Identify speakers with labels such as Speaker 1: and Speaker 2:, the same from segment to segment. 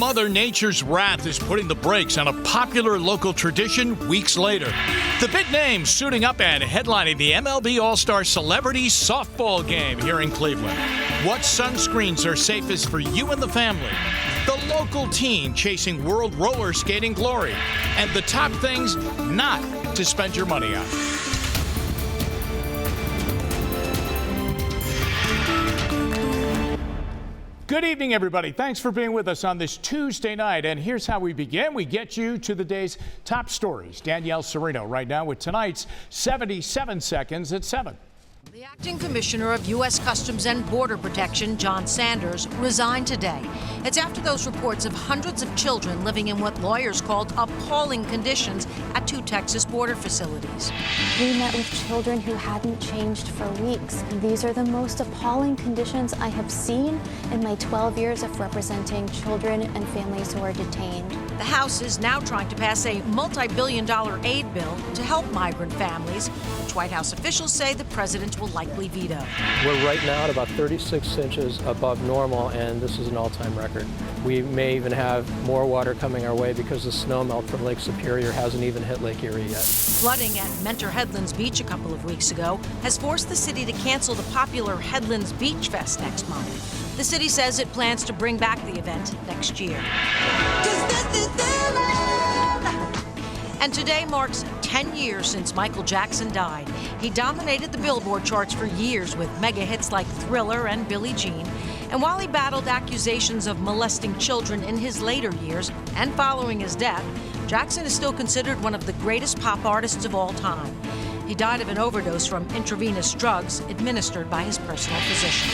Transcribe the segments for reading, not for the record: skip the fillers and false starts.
Speaker 1: Mother Nature's wrath is putting the brakes on a popular local tradition weeks later. The big names suiting up and headlining the MLB All-Star Celebrity Softball game here in Cleveland. What sunscreens are safest for you and the family? The local team chasing world roller skating glory. And the top things not to spend your money on. Good evening, everybody. Thanks for being with us on this Tuesday night. And here's how we begin. We get you to the day's top stories. Danielle Serino right now with tonight's 77 Seconds at 7.
Speaker 2: The acting commissioner of U.S. Customs and Border Protection, John Sanders, resigned today. It's after those reports of hundreds of children living in what lawyers called appalling conditions at 2 Texas border facilities.
Speaker 3: We met with children who hadn't changed for weeks. These are the most appalling conditions I have seen in my 12 years of representing children and families who are detained.
Speaker 2: The House is now trying to pass a multi-billion-dollar aid bill to help migrant families, which White House officials say the president will likely veto.
Speaker 4: We're right now at about 36 inches above normal, and this is an all-time record. We may even have more water coming our way because the snow melt from Lake Superior hasn't even hit Lake Erie yet.
Speaker 2: Flooding at Mentor Headlands Beach a couple of weeks ago has forced the city to cancel the popular Headlands Beach Fest next month. The city says it plans to bring back the event next year. And today marks 10 years since Michael Jackson died. He dominated the Billboard charts for years with mega hits like Thriller and Billie Jean. And while he battled accusations of molesting children in his later years and following his death, Jackson is still considered one of the greatest pop artists of all time. He died of an overdose from intravenous drugs administered by his personal physician.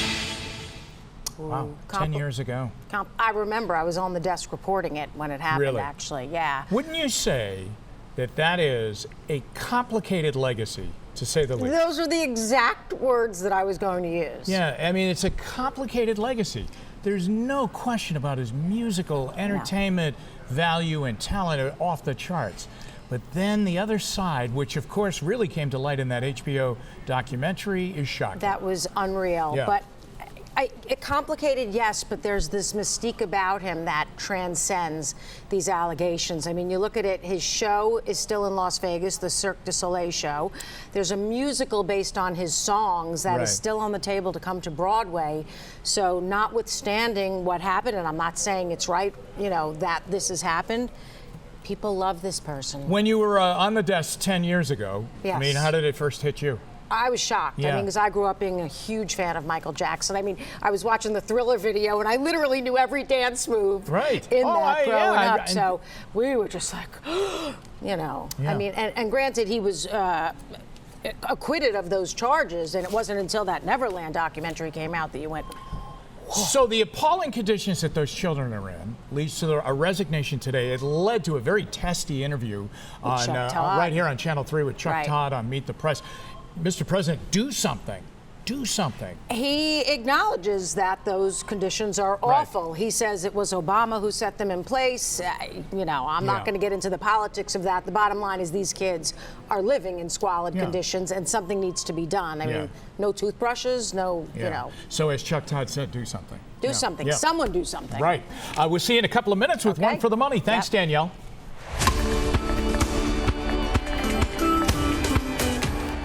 Speaker 1: Wow, 10 years ago.
Speaker 5: I remember I was on the desk reporting it when it happened,
Speaker 1: Really?
Speaker 5: actually, yeah.
Speaker 1: Wouldn't you say that is a complicated legacy, to say the least?
Speaker 5: Those are the exact words that I was going to use.
Speaker 1: Yeah, I mean, it's a complicated legacy. There's no question about his musical entertainment value and talent are off the charts. But then the other side, which of course really came to light in that HBO documentary, is shocking.
Speaker 5: That was unreal.
Speaker 1: Yeah.
Speaker 5: But complicated, yes, but there's this mystique about him that transcends these allegations. I mean, you look at it, his show is still in Las Vegas, the Cirque du Soleil show. There's a musical based on his songs that is still on the table to come to Broadway. So notwithstanding what happened, and I'm not saying it's right, you know, that this has happened, people love this person.
Speaker 1: When you were on the desk 10 years ago,
Speaker 5: Yes.
Speaker 1: I mean, how did it first hit you?
Speaker 5: I was shocked.
Speaker 1: Yeah.
Speaker 5: I mean, because I grew up being a huge fan of Michael Jackson. I mean, I was watching the Thriller video, and I literally knew every dance move in that growing up. So we were just like, you know.
Speaker 1: Yeah.
Speaker 5: I mean, and granted, he was acquitted of those charges, and it wasn't until that Neverland documentary came out that you went,
Speaker 1: So the appalling conditions that those children are in leads to a resignation today. It led to a very testy interview on right here on Channel 3 with Chuck Todd on Meet the Press. Mr. President, do something. Do something.
Speaker 5: He acknowledges that those conditions are awful. He says it was Obama who set them in place. You know, I'm not going to get into the politics of that. The bottom line is these kids are living in squalid conditions, and something needs to be done. I mean, no toothbrushes, no, you know.
Speaker 1: So as Chuck Todd said, do something.
Speaker 5: Do something. Someone do something.
Speaker 1: Right. We'll see you in a couple of minutes with One for the Money. Thanks, Danielle.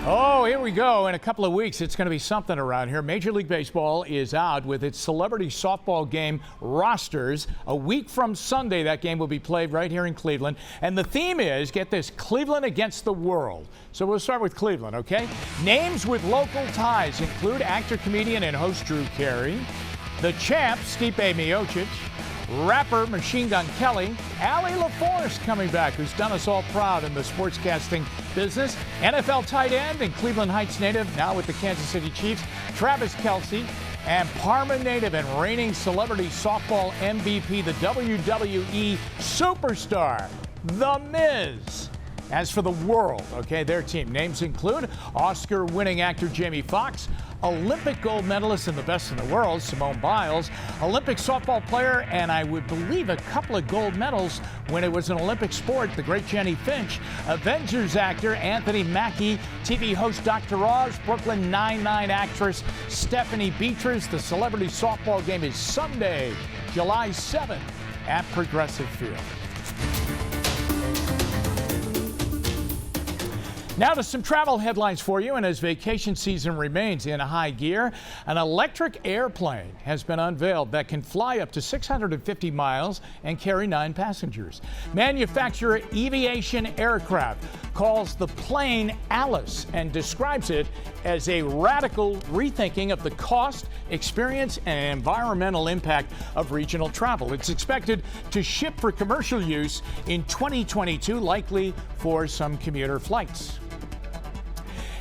Speaker 1: Oh, here we go. In a couple of weeks, it's going to be something around here. Major League Baseball is out with its celebrity softball game rosters. A week from Sunday, that game will be played right here in Cleveland. And the theme is, get this, Cleveland against the world. So we'll start with Cleveland, okay? Names with local ties include actor, comedian, and host Drew Carey, the champ, Stipe Miocic, rapper Machine Gun Kelly, Allie LaForce coming back, who's done us all proud in the sportscasting business, NFL tight end and Cleveland Heights native, now with the Kansas City Chiefs, Travis Kelce, and Parma native and reigning celebrity softball MVP, the WWE superstar, The Miz. As for the world, okay, their team names include Oscar-winning actor Jamie Foxx, Olympic gold medalist and the best in the world, Simone Biles, Olympic softball player, and I would believe a couple of gold medals when it was an Olympic sport, the great Jenny Finch, Avengers actor Anthony Mackie, TV host Dr. Oz, Brooklyn Nine-Nine actress Stephanie Beatrice. The celebrity softball game is Sunday, July 7th at Progressive Field. Now to some travel headlines for you, and as vacation season remains in high gear, an electric airplane has been unveiled that can fly up to 650 miles and carry 9 passengers. Manufacturer Aviation Aircraft calls the plane Alice and describes it as a radical rethinking of the cost, experience, and environmental impact of regional travel. It's expected to ship for commercial use in 2022, likely for some commuter flights.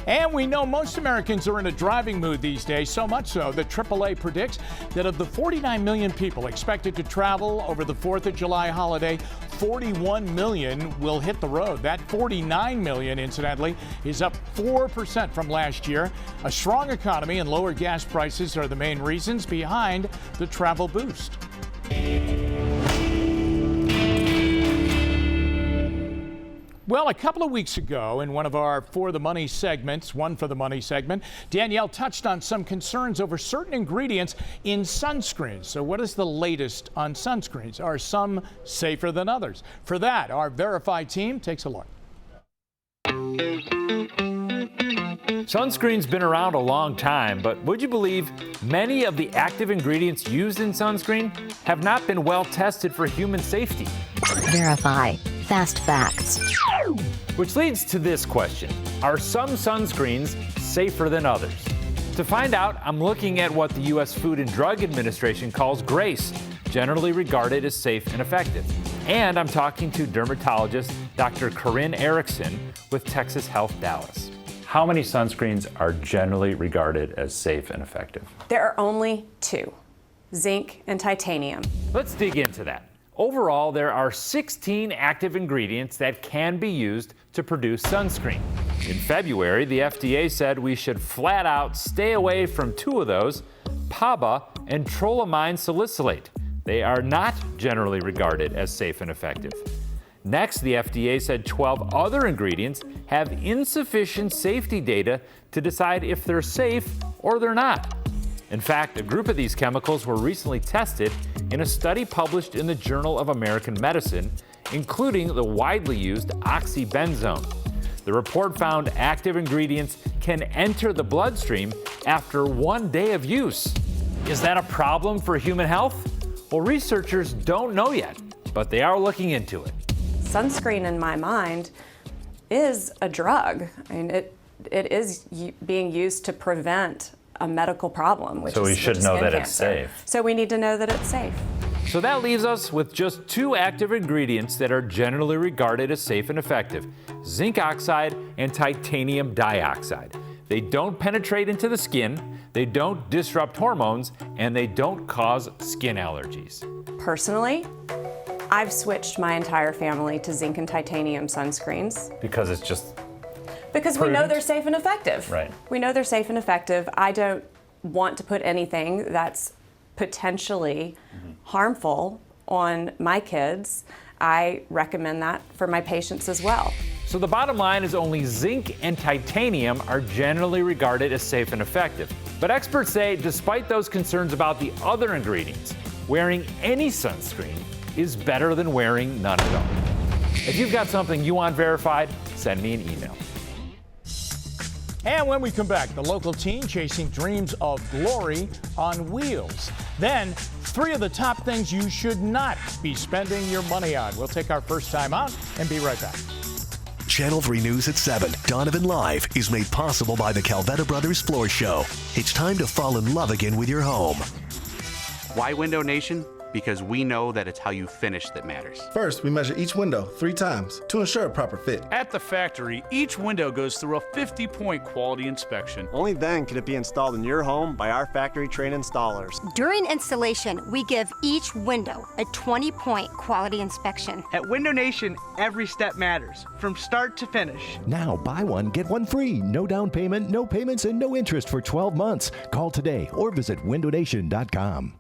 Speaker 1: And we know most Americans are in a driving mood these days, so much so that AAA predicts that of the 49 million people expected to travel over the 4th of July holiday, 41 million will hit the road. That 49 million, incidentally, is up 4% from last year. A strong economy and lower gas prices are the main reasons behind the travel boost. Well, a couple of weeks ago in one of our For the Money segments, Danielle touched on some concerns over certain ingredients in sunscreens. So what is the latest on sunscreens? Are some safer than others? For that, our Verified team takes a look.
Speaker 6: Sunscreen's been around a long time, but would you believe many of the active ingredients used in sunscreen have not been well tested for human safety?
Speaker 7: Verify. Fast facts.
Speaker 6: Which leads to this question. Are some sunscreens safer than others? To find out, I'm looking at what the U.S. Food and Drug Administration calls GRACE, generally regarded as safe and effective. And I'm talking to dermatologist Dr. Corinne Erickson with Texas Health Dallas. How many sunscreens are generally regarded as safe and effective?
Speaker 8: There are only 2, zinc and titanium.
Speaker 6: Let's dig into that. Overall, there are 16 active ingredients that can be used to produce sunscreen. In February, the FDA said we should flat out stay away from 2 of those, PABA and trolamine salicylate. They are not generally regarded as safe and effective. Next, the FDA said 12 other ingredients have insufficient safety data to decide if they're safe or they're not. In fact, a group of these chemicals were recently tested in a study published in the Journal of American Medicine, including the widely used oxybenzone. The report found active ingredients can enter the bloodstream after 1 day of use. Is that a problem for human health? Well, researchers don't know yet, but they are looking into it.
Speaker 8: Sunscreen, in my mind, is a drug. I mean, it is being used to prevent a medical problem,
Speaker 6: so we should know that it's safe.
Speaker 8: So we need to know that it's safe.
Speaker 6: So that leaves us with just 2 active ingredients that are generally regarded as safe and effective: zinc oxide and titanium dioxide. They don't penetrate into the skin, they don't disrupt hormones, and they don't cause skin allergies.
Speaker 8: Personally, I've switched my entire family to zinc and titanium sunscreens.
Speaker 6: Because it's just
Speaker 8: Because we know they're safe and effective.
Speaker 6: Right.
Speaker 8: We know they're safe and effective. I don't want to put anything that's potentially harmful on my kids. I recommend that for my patients as well.
Speaker 6: So the bottom line is only zinc and titanium are generally regarded as safe and effective. But experts say despite those concerns about the other ingredients, wearing any sunscreen is better than wearing none at all. If you've got something you want verified, send me an email.
Speaker 1: And when we come back, the local teen chasing dreams of glory on wheels. Then, 3 of the top things you should not be spending your money on. We'll take our first time out and be right back.
Speaker 9: Channel 3 News at 7, Donovan Live, is made possible by the Calvetta Brothers Floor Show. It's time to fall in love again with your home.
Speaker 10: Why Window Nation? Because we know that it's how you finish that matters.
Speaker 11: First, we measure each window 3 times to ensure a proper fit.
Speaker 12: At the factory, each window goes through a 50-point quality inspection.
Speaker 13: Only then can it be installed in your home by our factory-trained installers.
Speaker 14: During installation, we give each window a 20-point quality inspection.
Speaker 15: At Window Nation, every step matters, from start to finish.
Speaker 16: Now, buy one, get one free. No down payment, no payments, and no interest for 12 months. Call today or visit windownation.com.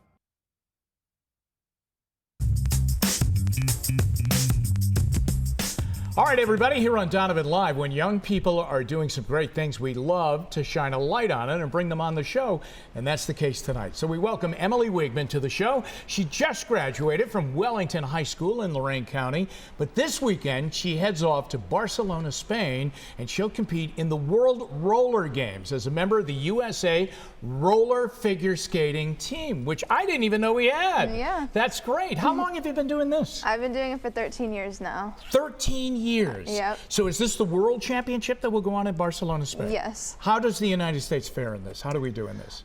Speaker 1: All right, everybody, here on Donovan Live, when young people are doing some great things, we love to shine a light on it and bring them on the show, and that's the case tonight. So we welcome Emily Wigman to the show. She just graduated from Wellington High School in Lorain County, but this weekend she heads off to Barcelona, Spain, and she'll compete in the World Roller Games as a member of the USA roller figure skating team, which I didn't even know we had.
Speaker 17: Yeah.
Speaker 1: That's great. How long have you been doing this?
Speaker 17: I've been doing it for 13 years now.
Speaker 1: 13 years.
Speaker 17: Yep.
Speaker 1: So is this the World Championship that will go on in Barcelona, Spain?
Speaker 17: Yes.
Speaker 1: How does the United States fare in this? How do we do in this?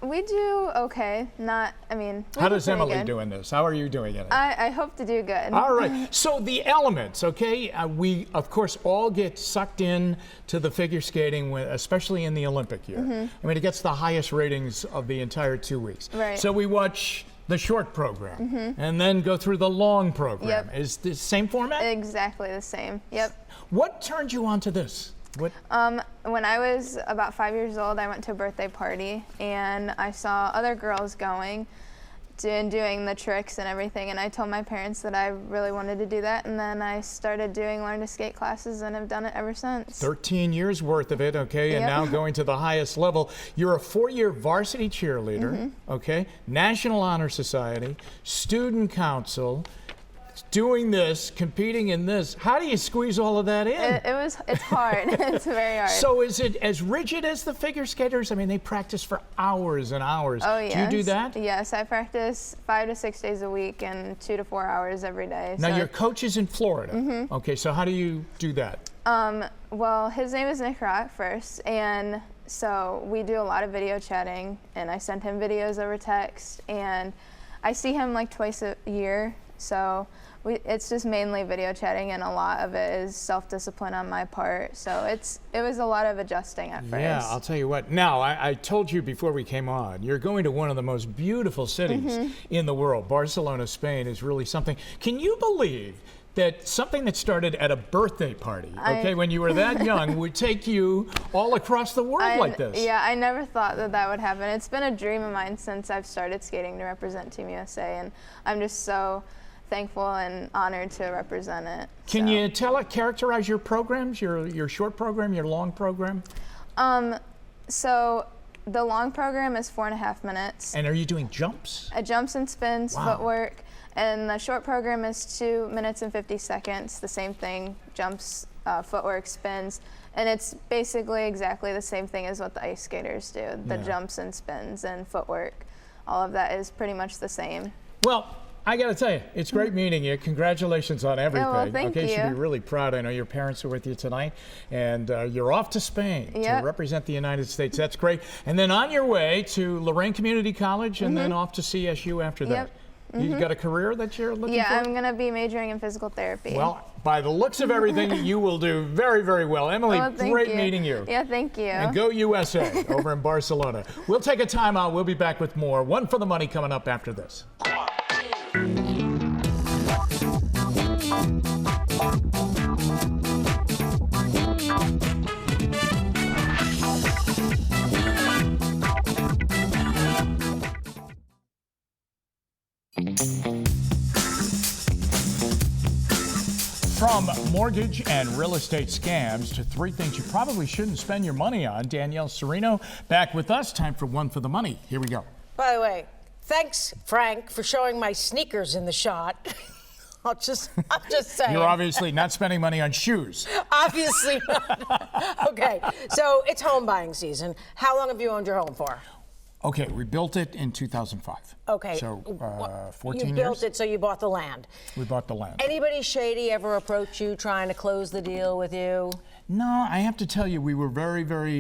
Speaker 17: We do okay.
Speaker 1: How does Emily do in this? How are you doing in it?
Speaker 17: I hope to do good.
Speaker 1: All right. So the elements, okay? We, of course, all get sucked in to the figure skating, especially in the Olympic year. I mean, it gets the highest ratings of the entire 2 weeks.
Speaker 17: Right.
Speaker 1: So we watch the short program and then go through the long program.
Speaker 17: Yep.
Speaker 1: Is the same format?
Speaker 17: Exactly the same. Yep.
Speaker 1: What turned you on to this? What?
Speaker 17: When I was about 5 years old, I went to a birthday party and I saw other girls going and doing the tricks and everything, and I told my parents that I really wanted to do that, and then I started doing learn to skate classes and have done it ever since.
Speaker 1: 13 years worth of it, okay, and
Speaker 17: Yep.
Speaker 1: now going to the highest level. You're a 4-year varsity cheerleader, okay, National Honor Society, Student Council, doing this, competing in this. How do you squeeze all of that in?
Speaker 17: It's hard. It's very hard.
Speaker 1: So is it as rigid as the figure skaters? I mean, they practice for hours and hours.
Speaker 17: Oh, yes.
Speaker 1: Do you do that?
Speaker 17: Yes, I practice 5 to 6 days a week and 2 to 4 hours every day.
Speaker 1: Now,
Speaker 17: so.
Speaker 1: your coach is in Florida. Okay, so how do you do that?
Speaker 17: Well, his name is Nick Rock first, and so we do a lot of video chatting, and I send him videos over text, and I see him like twice a year, so it's just mainly video chatting, and a lot of it is self-discipline on my part, so it was a lot of adjusting at first.
Speaker 1: Yeah, I'll tell you what. Now, I told you before we came on, you're going to one of the most beautiful cities in the world. Barcelona, Spain is really something. Can you believe that something that started at a birthday party, okay, when you were that young, would take you all across the world like this?
Speaker 17: Yeah, I never thought that would happen. It's been a dream of mine since I've started skating to represent Team USA, and I'm just so thankful and honored to represent it.
Speaker 1: Can you characterize your programs, your short program, your long program?
Speaker 17: So the long program is 4.5 minutes.
Speaker 1: And are you doing jumps?
Speaker 17: Jumps and spins,
Speaker 1: Wow.
Speaker 17: footwork. And the short program is 2 minutes and 50 seconds, the same thing, jumps, footwork, spins. And it's basically exactly the same thing as what the ice skaters do, the jumps and spins and footwork. All of that is pretty much the same.
Speaker 1: Well, I got to tell you, it's great meeting you. Congratulations on everything.
Speaker 17: well, thank
Speaker 1: You
Speaker 17: you.
Speaker 1: should be really proud. I know your parents are with you tonight, and you're off to Spain to represent the United States. That's great. And then on your way to Lorain Community College, and then off to CSU after that. You've got a career that you're looking for?
Speaker 17: Yeah, I'm going to be majoring in physical therapy.
Speaker 1: Well, by the looks of everything, you will do very, very well. Emily, great meeting you.
Speaker 17: Yeah, thank you.
Speaker 1: And go USA over in Barcelona. We'll take a timeout. We'll be back with more. One for the Money coming up after this. From mortgage and real estate scams to 3 things you probably shouldn't spend your money on, Danielle Serino back with us. Time for One for the Money. Here we go.
Speaker 2: By the way, thanks, Frank, for showing my sneakers in the shot. I'm just saying.
Speaker 1: You're obviously not spending money on shoes.
Speaker 2: Obviously not. Okay, so it's home buying season. How long have you owned your home for?
Speaker 1: Okay, we built it in 2005.
Speaker 2: Okay.
Speaker 1: So 14 years.
Speaker 2: You built it, so you bought the land.
Speaker 1: We bought the land.
Speaker 2: Anybody shady ever approach you trying to close the deal with you?
Speaker 1: No, I have to tell you, we were very, very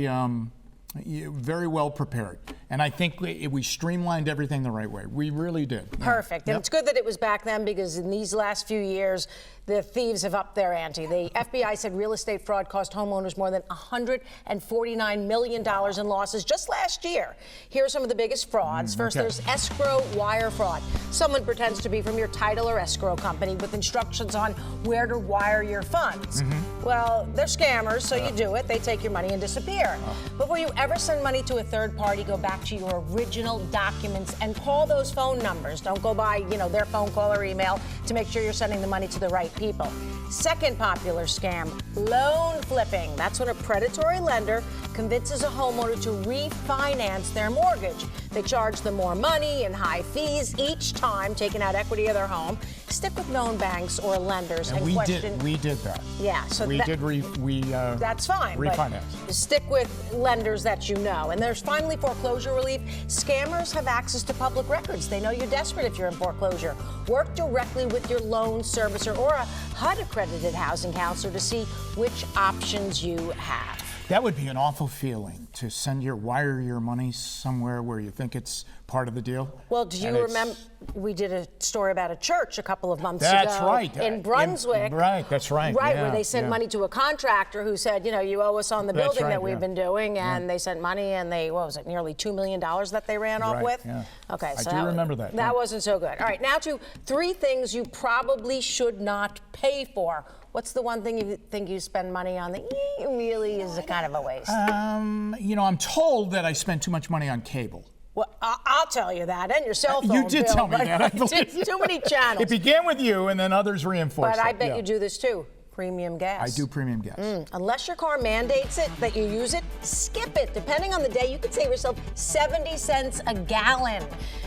Speaker 1: well prepared. And I think we streamlined everything the right way. We really did.
Speaker 2: Perfect. And it's good that it was back then, because in these last few years, the thieves have upped their ante. The FBI said real estate fraud cost homeowners more than $149 million in losses just last year. Here are some of the biggest frauds. First, there's escrow wire fraud. Someone pretends to be from your title or escrow company with instructions on where to wire your funds. Well, they're scammers, so you do it. They take your money and disappear. Before you ever send money to a third party, go back to your original documents and call those phone numbers. Don't go by, their phone call or email to make sure you're sending the money to the right
Speaker 5: people. Second popular scam, loan flipping. That's when a predatory lender convinces a homeowner to refinance their mortgage. They charge them more money and high fees each time taking out equity of their home. Stick with known banks or lenders and question.
Speaker 1: We did that.
Speaker 5: Yeah, so
Speaker 1: that's
Speaker 5: fine.
Speaker 1: Refinance.
Speaker 5: But stick with lenders that you know. And there's finally foreclosure relief. Scammers have access to public records. They know you're desperate if you're in foreclosure. Work directly with your loan servicer or a HUD-accredited housing counselor to see which options you have.
Speaker 1: That would be an awful feeling to wire your money somewhere where you think it's part of the deal.
Speaker 5: Well, do you remember we did a story about a church a couple of months ago?
Speaker 1: That's right.
Speaker 5: In Brunswick.
Speaker 1: Right, that's right.
Speaker 5: Right,
Speaker 1: yeah,
Speaker 5: where they sent money to a contractor who said, you owe us on the building that we've been doing, and they sent money, and they, what was it, nearly $2 million that they ran off with?
Speaker 1: Yeah.
Speaker 5: Okay, so
Speaker 1: I do remember that.
Speaker 5: That wasn't so good. All right, now to 3 things you probably should not pay for. What's the one thing you think you spend money on that really is a kind of a waste?
Speaker 1: I'm told that I spend too much money on cable.
Speaker 5: Well, I'll tell you that, and your cell phone
Speaker 1: You did
Speaker 5: bill,
Speaker 1: tell me that. I believe
Speaker 5: it's too many channels.
Speaker 1: It began with you, and then others reinforced it.
Speaker 5: But I bet you do this too. Premium gas.
Speaker 1: I do premium gas.
Speaker 5: Unless your car mandates it, that you use it, skip it. Depending on the day, you could save yourself 70 cents a gallon.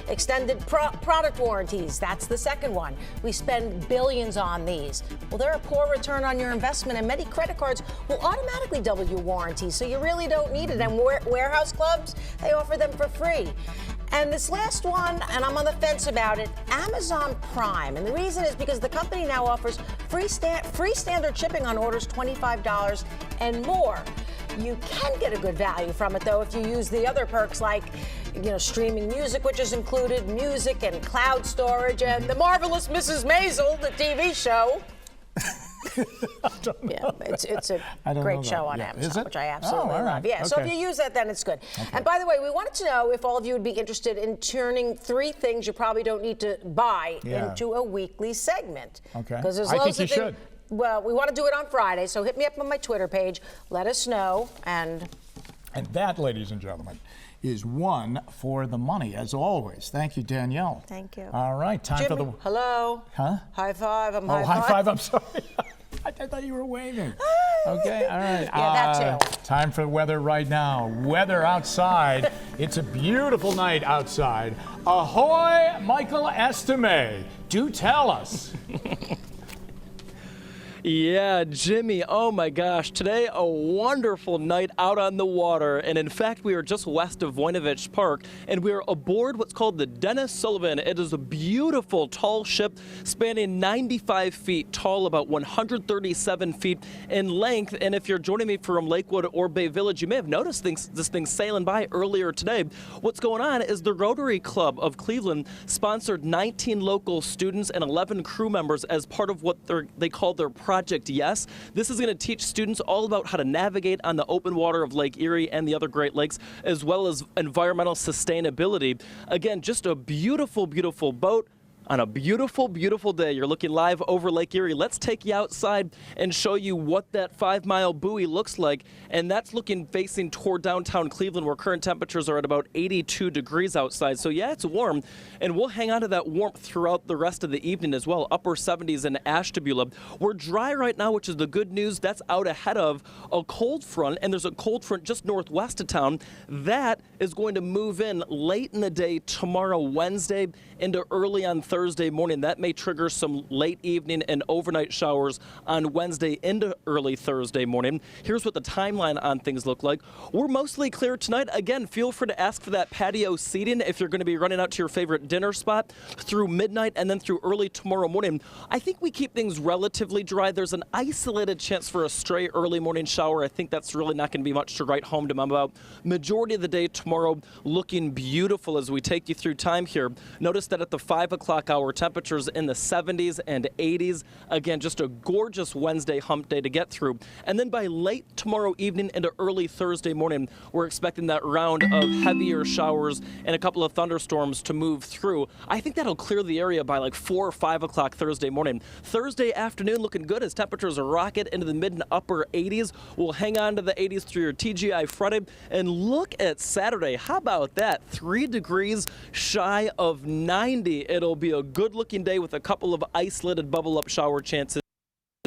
Speaker 5: Extended product warranties, that's the second one. We spend billions on these. Well, they're a poor return on your investment, and many credit cards will automatically double your warranty, so you really don't need it. And warehouse clubs, they offer them for free. And this last one, and I'm on the fence about it, Amazon Prime. And the reason is because the company now offers free standard shipping on orders $25 and more. You can get a good value from it, though, if you use the other perks like, streaming music, which is included, music and cloud storage, and The Marvelous Mrs. Maisel, the TV show. Yeah, it's a great show on Amazon, which I absolutely love. Yeah, so if you use that, then it's good. Okay. And by the way, we wanted to know if all of you would be interested in turning 3 things you probably don't need to buy into a weekly segment.
Speaker 1: Okay.
Speaker 5: Because
Speaker 1: I think you should.
Speaker 5: Well, we want to do it on Friday, so hit me up on my Twitter page. Let us know. And
Speaker 1: that, ladies and gentlemen, is one for the money, as always. Thank you, Danielle.
Speaker 5: Thank you.
Speaker 1: All right, time
Speaker 5: Jimmy,
Speaker 1: for the...
Speaker 5: Hello.
Speaker 1: Huh?
Speaker 5: High five.
Speaker 1: High five. I'm sorry. I thought you were waving. Okay, all right.
Speaker 5: Yeah, that too.
Speaker 1: Time for weather right now. Weather outside. It's a beautiful night outside. Ahoy, Michael Estime. Do tell us.
Speaker 18: Yeah, Jimmy, oh my gosh, today a wonderful night out on the water, and in fact we are just west of Voinovich Park, and we are aboard what's called the Dennis Sullivan. It is a beautiful tall ship spanning 95 feet tall, about 137 feet in length, and if you're joining me from Lakewood or Bay Village, you may have noticed this thing sailing by earlier today. What's going on is the Rotary Club of Cleveland sponsored 19 local students and 11 crew members as part of what they call their Project Yes. This is going to teach students all about how to navigate on the open water of Lake Erie and the other Great Lakes, as well as environmental sustainability. Again, just a beautiful, beautiful boat on a beautiful, beautiful day. You're looking live over Lake Erie. Let's take you outside and show you what that 5-mile buoy looks like. And that's looking facing toward downtown Cleveland, where current temperatures are at about 82 degrees outside. So yeah, it's warm, and we'll hang on to that warmth throughout the rest of the evening as well. Upper 70s in Ashtabula. We're dry right now, which is the good news. That's out ahead of a cold front, and there's a cold front just northwest of town. That is going to move in late in the day tomorrow, Wednesday, into early on Thursday morning. That may trigger some late evening and overnight showers on Wednesday into early Thursday morning. Here's what the timeline on things look like. We're mostly clear tonight. Again, feel free to ask for that patio seating if you're going to be running out to your favorite dinner spot through midnight and then through early tomorrow morning. I think we keep things relatively dry. There's an isolated chance for a stray early morning shower. I think that's really not going to be much to write home to mom about. Majority of the day tomorrow looking beautiful as we take you through time here. Notice that at the 5 o'clock hour, temperatures in the 70s and 80s. Again, just a gorgeous Wednesday hump day to get through. And then by late tomorrow evening into early Thursday morning, we're expecting that round of heavier showers and a couple of thunderstorms to move through. I think that'll clear the area by like 4 or 5 o'clock Thursday morning. Thursday afternoon looking good as temperatures rocket into the mid and upper 80s. We'll hang on to the 80s through your TGI Friday. And look at Saturday. How about that? 3 degrees shy of 90. It'll be a good looking day with a couple of isolated bubble up shower chances.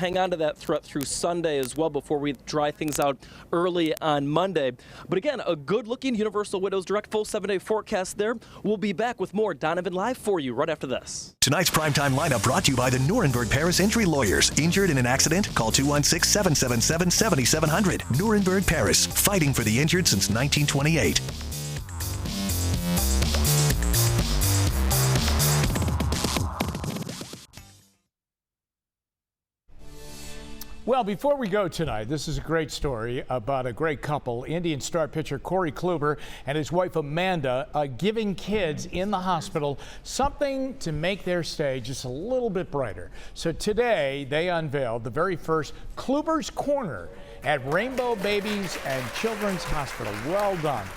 Speaker 18: hang on to that threat through Sunday as well before we dry things out early on Monday. But again, a good-looking Universal Windows Direct full 7-day forecast there. We'll be back with more Donovan Live for you right after this.
Speaker 9: Tonight's primetime lineup brought to you by the Nuremberg Paris Injury Lawyers. Injured in an accident? Call 216-777-7700. Nuremberg Paris, fighting for the injured since 1928.
Speaker 1: Well, before we go tonight, this is a great story about a great couple. Indian star pitcher Corey Kluber and his wife Amanda giving kids in the hospital something to make their stay just a little bit brighter. So today they unveiled the very first Kluber's Corner at Rainbow Babies and Children's Hospital. Well done.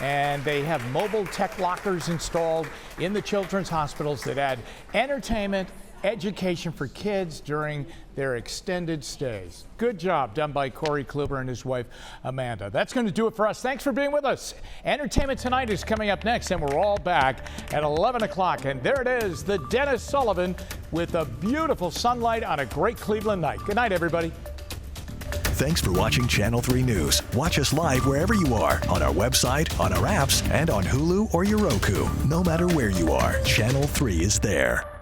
Speaker 1: And they have mobile tech lockers installed in the children's hospitals that add entertainment, education for kids during their extended stays. Good job done by Corey Kluber and his wife, Amanda. That's going to do it for us. Thanks for being with us. Entertainment Tonight is coming up next, and we're all back at 11 o'clock. And there it is, the Dennis Sullivan with a beautiful sunlight on a great Cleveland night. Good night, everybody.
Speaker 9: Thanks for watching Channel 3 News. Watch us live wherever you are, on our website, on our apps, and on Hulu or your Roku. No matter where you are, Channel 3 is there.